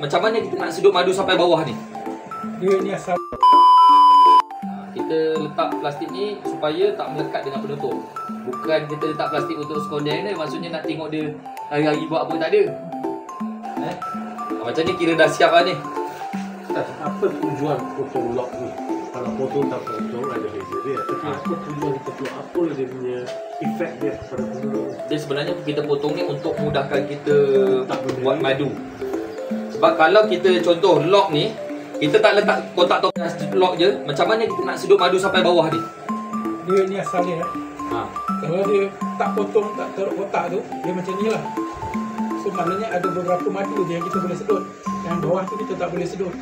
macam mana kita nak sedut madu sampai bawah ni? Dia ni asal. Kita letak plastik ni supaya tak melekat dengan penutup. Bukan kita letak plastik untuk sekondeng dia, maksudnya nak tengok dia hari-hari buat apa, tak ada. Macam ni kira dah siap lah ni. Apa tujuan potong lock ni? Kalau potong tak potong ada beza dia. Tapi apa tujuan kita potong? Apa dia punya efek dia pada pengguna? Dia sebenarnya kita potong ni untuk mudahkan kita buat madu. Sebab kalau kita contoh lock ni, kita tak letak kotak token lock je, macam mana kita nak sedut madu sampai bawah ni? Dia ni asal dia. Kalau dia tak potong, tak taruh kotak tu, dia macam ni lah. So maknanya ada beberapa madu je yang kita boleh sedut. Yang bawah tu kita tak boleh sedut.